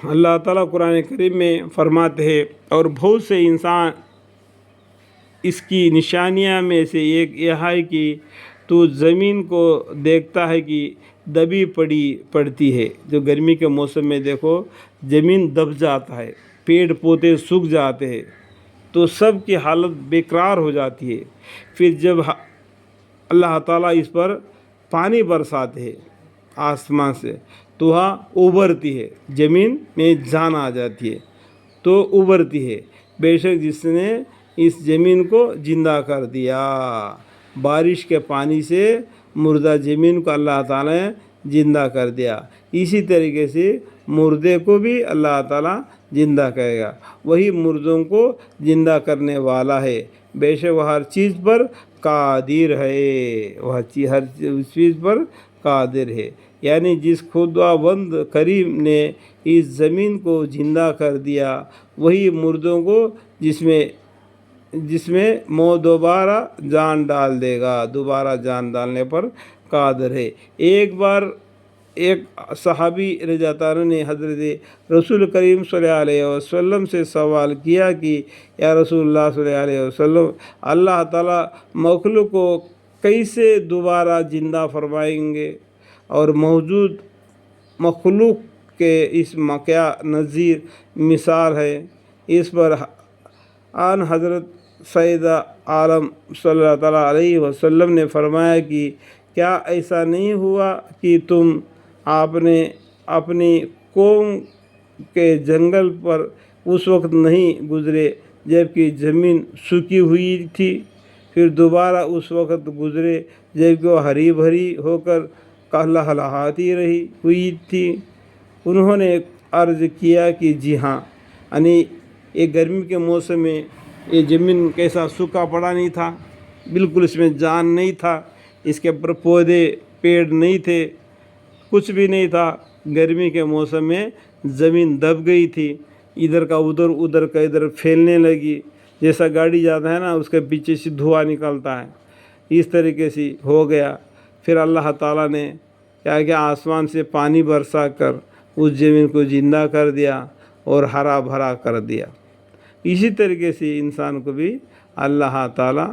اللہ تعالیٰ قرآن کریم میں فرماتے ہیں، اور بہت سے انسان اس کی نشانیاں میں سے ایک یہ ہے کہ تو زمین کو دیکھتا ہے کہ دبی پڑتی ہے۔ جو گرمی کے موسم میں دیکھو زمین دب جاتا ہے، پیڑ پودے سوکھ جاتے ہیں، تو سب کی حالت بیقرار ہو جاتی ہے۔ پھر جب اللہ تعالیٰ اس پر پانی برساتے ہیں آسمان سے، تو وہاں ابھرتی ہے، زمین میں جان آ جاتی ہے، تو ابھرتی ہے۔ بے شک جس نے اس زمین کو زندہ کر دیا، بارش کے پانی سے مردہ زمین کو اللہ تعالیٰ نے زندہ کر دیا، اسی طریقے سے مردے کو بھی اللہ تعالیٰ زندہ کرے گا۔ وہی مردوں کو زندہ کرنے والا ہے، بے شک وہ ہر چیز پر قادر ہے، وہ ہر چیز پر قادر ہے۔ یعنی جس خداوند کریم نے اس زمین کو زندہ کر دیا، وہی مردوں کو جس میں دوبارہ جان ڈال دے گا، دوبارہ جان ڈالنے پر قادر ہے۔ ایک بار ایک صحابی رضی اللہ عنہ نے حضرت رسول کریم صلی اللہ علیہ وسلم سے سوال کیا کہ یا رسول اللہ صلی اللہ علیہ وسلم، اللہ تعالیٰ مخلوق کو کیسے دوبارہ زندہ فرمائیں گے، اور موجود مخلوق کے اس کیا نظیر مثال ہے؟ اس پر آن حضرت سیدہ عالم صلی اللہ تعالیٰ علیہ وسلم نے فرمایا کہ کیا ایسا نہیں ہوا کہ تم آپ نے اپنی قوم کے جنگل پر اس وقت نہیں گزرے جبکہ زمین سوکھی ہوئی تھی، پھر دوبارہ اس وقت گزرے جبکہ وہ ہری بھری ہو کر لہلہاتی رہی ہوئی تھی؟ انہوں نے عرض کیا کہ جی ہاں۔ یعنی یہ گرمی کے موسم میں یہ زمین کیسا سوکھا پڑا نہیں تھا، بالکل اس میں جان نہیں تھا، اس کے اوپر پودے پیڑ نہیں تھے، کچھ بھی نہیں تھا۔ گرمی کے موسم میں زمین دب گئی تھی، ادھر کا ادھر، ادھر کا ادھر پھیلنے لگی، جیسا گاڑی جاتا ہے نا اس کے پیچھے سے دھواں نکلتا ہے، اس طریقے سے ہو گیا۔ پھر اللہ تعالیٰ نے کیا آسمان سے پانی برسا کر اس زمین کو زندہ کر دیا اور ہرا بھرا کر دیا۔ اسی طریقے سے انسان کو بھی اللہ تعالیٰ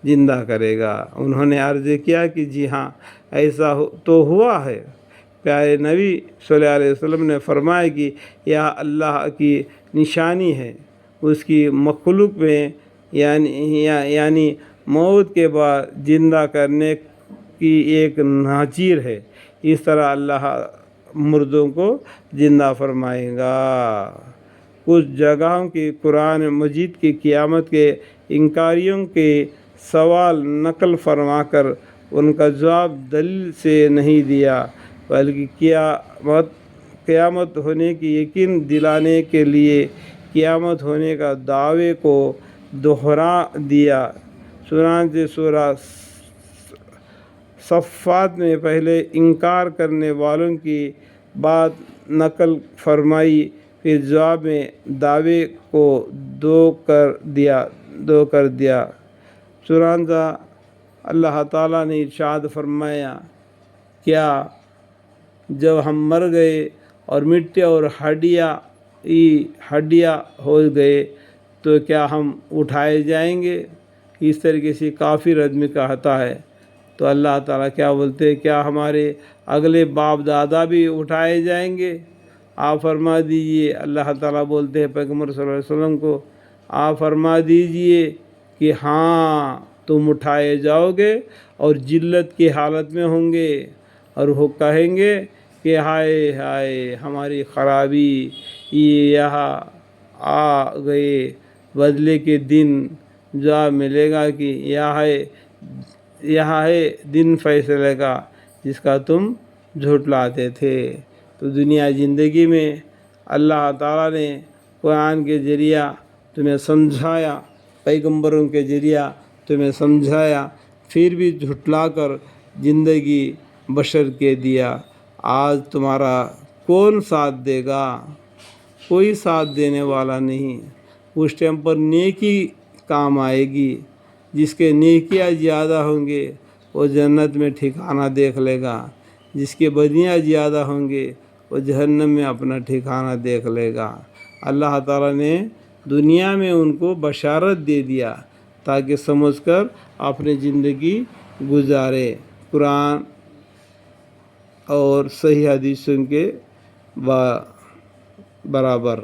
زندہ کرے گا۔ انہوں نے عرض کیا کہ جی ہاں ایسا تو ہوا ہے۔ پیارے نبی صلی اللہ علیہ وسلم نے فرمایا کہ یہ اللہ کی نشانی ہے، اس کی مخلوق میں یعنی موت کے بعد زندہ کرنے کی ایک نظیر ہے۔ اس طرح اللہ مردوں کو زندہ فرمائے گا۔ کچھ جگہوں کی قرآن مجید کی قیامت کے انکاریوں کے سوال نقل فرما کر ان کا جواب دلیل سے نہیں دیا، بلکہ قیامت ہونے کی یقین دلانے کے لیے قیامت ہونے کا دعوے کو دہرا دیا۔ چنانچہ سورہ صفات میں پہلے انکار کرنے والوں کی بات نقل فرمائی، پھر جواب میں دعوے کو دو کر دیا۔ چنانچہ اللہ تعالیٰ نے ارشاد فرمایا، کیا جب ہم مر گئے اور مٹی اور ہڈیاں ہو گئے تو کیا ہم اٹھائے جائیں گے؟ اس طریقے سے کافر آدمی کہتا ہے، تو اللہ تعالیٰ کیا بولتے ہیں، کیا ہمارے اگلے باپ دادا بھی اٹھائے جائیں گے؟ آپ فرما دیجئے، اللہ تعالیٰ بولتے ہیں پیغمبر صلی اللہ علیہ وسلم کو، آپ فرما دیجئے کہ ہاں تم اٹھائے جاؤ گے اور ذلت کی حالت میں ہوں گے، اور وہ کہیں گے کہ ہائے ہائے ہماری خرابی، یہاں آ گئے بدلے کے دن، جواب ملے گا کہ یہاں ہے دن فیصلے کا جس کا تم جھٹلاتے تھے۔ تو دنیا زندگی میں اللہ تعالیٰ نے قرآن کے ذریعہ تمہیں سمجھایا، پیغمبروں کے ذریعہ تمہیں سمجھایا، پھر بھی جھٹلا کر زندگی بشر کے دیا۔ آج تمہارا کون ساتھ دے گا؟ کوئی ساتھ دینے والا نہیں۔ اس ٹائم پر نیکی کام آئے گی، جس کے نیکیاں زیادہ ہوں گے وہ جنت میں ٹھکانہ دیکھ لے گا، جس کے بدیاں زیادہ ہوں گے وہ جہنم میں اپنا ٹھکانہ دیکھ لے گا۔ اللہ تعالیٰ نے دنیا میں ان کو بشارت دے دیا تاکہ سمجھ کر اپنی زندگی گزارے، قرآن اور صحیح حدیث سن کے برابر۔